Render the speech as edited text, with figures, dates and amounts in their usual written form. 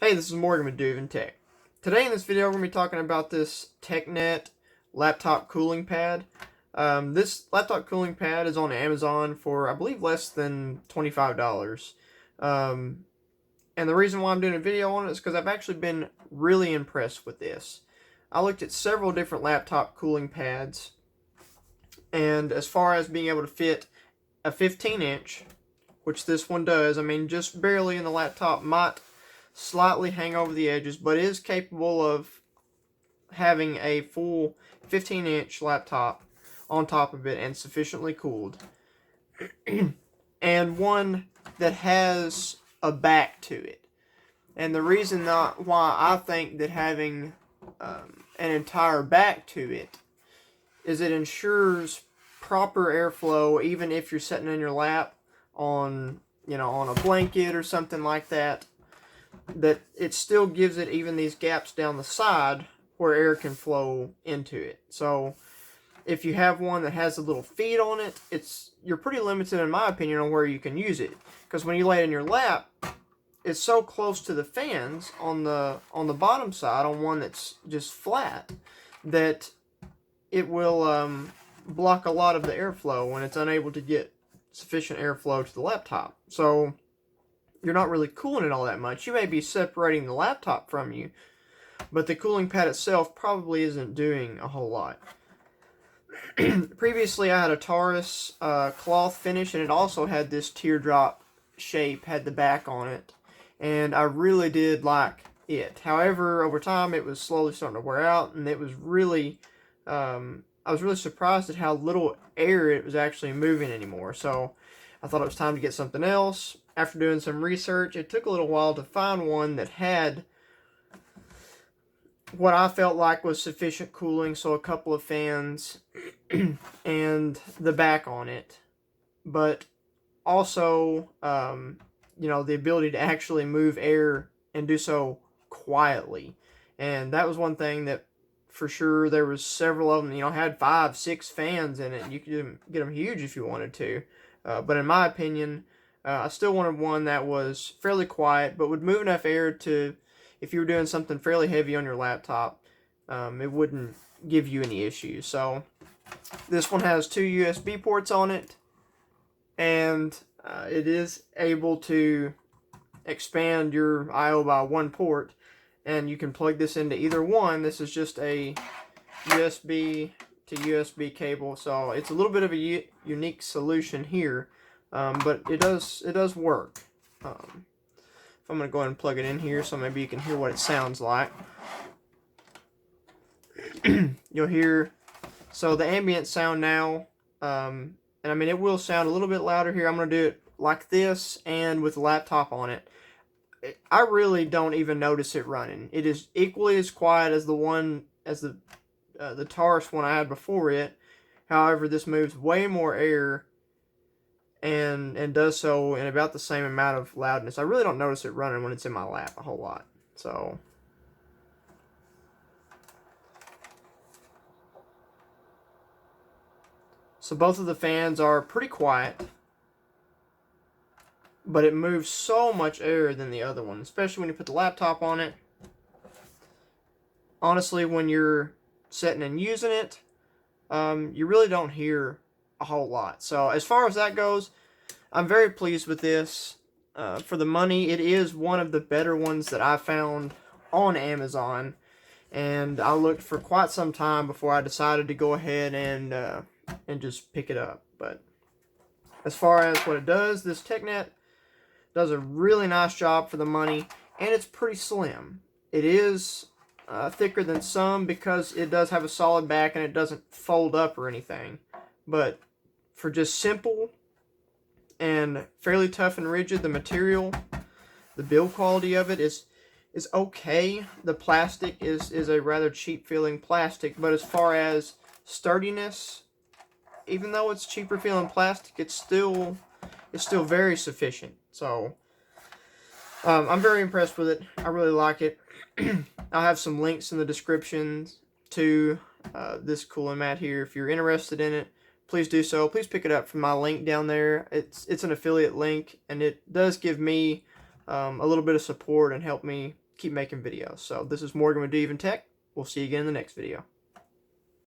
Hey, this is Morgan with DoYouEvenTech. Today in this video, we're going to be talking about this Tecknet laptop cooling pad. This laptop cooling pad is on Amazon for, I believe, less than $25. And the reason why I'm doing a video on it is because I've actually been really impressed with this. I looked at several different laptop cooling pads, and as far as being able to fit a 15-inch, which this one does, I mean, just barely in the laptop, might slightly hang over the edges, but is capable of having a full 15-inch laptop on top of it and sufficiently cooled. And one that has a back to it. And the reason why I think that having an entire back to it is it ensures proper airflow even if you're sitting in your lap on a blanket or something like that. That it still gives it even these gaps down the side where air can flow into it. So if you have one that has a little feet on it, you're pretty limited in my opinion on where you can use it, because when you lay it in your lap, it's so close to the fans on the bottom side on one that's just flat that it will block a lot of the airflow when it's unable to get sufficient airflow to the laptop. So you're not really cooling it all that much. You may be separating the laptop from you, but the cooling pad itself probably isn't doing a whole lot. Previously, I had a Taurus cloth finish, and it also had this teardrop shape, had the back on it, and I really did like it. However, over time, it was slowly starting to wear out, and it was really, I was really surprised at how little air it was actually moving anymore. So I thought it was time to get something else. After doing some research, it took a little while to find one that had what I felt like was sufficient cooling, so a couple of fans and the back on it, but also, the ability to actually move air and do so quietly. And that was one thing that for sure there was several of them, had 5, 6 fans in it. You could get them huge if you wanted to. But in my opinion, I still wanted one that was fairly quiet, but would move enough air to, if you were doing something fairly heavy on your laptop, it wouldn't give you any issues. So this one has 2 USB ports on it, and it is able to expand your I/O by 1 port, and you can plug this into either one. This is just a USB to USB cable, so it's a little bit of a unique solution here. But it does work. If I'm going to go ahead and plug it in here so maybe you can hear what it sounds like. You'll hear, so the ambient sound now, and I mean it will sound a little bit louder here. I'm going to do it like this and with the laptop on it. I really don't even notice it running. It is equally as quiet as the Taurus one I had before it. However, this moves way more air and does so in about the same amount of loudness. I really don't notice it running when it's in my lap a whole lot. So both of the fans are pretty quiet, but it moves so much air than the other one, especially when you put the laptop on it. Honestly, when you're sitting and using it, you really don't hear a whole lot. So as far as that goes, I'm very pleased with this. For the money, it is one of the better ones that I found on Amazon, and I looked for quite some time before I decided to go ahead and just pick it up. But as far as what it does, this Tecknet does a really nice job for the money, and it's pretty slim. It is thicker than some because it does have a solid back and it doesn't fold up or anything. But for just simple and fairly tough and rigid, the material, the build quality of it is okay. The plastic is a rather cheap feeling plastic, but as far as sturdiness, even though it's cheaper feeling plastic, it's still very sufficient. So I'm very impressed with it. I really like it. I'll have some links in the description to this cooling mat here. If you're interested in it, please do so. Please pick it up from my link down there. It's an affiliate link, and it does give me a little bit of support and help me keep making videos. So this is Morgan with DoYouEvenTech. We'll see you again in the next video.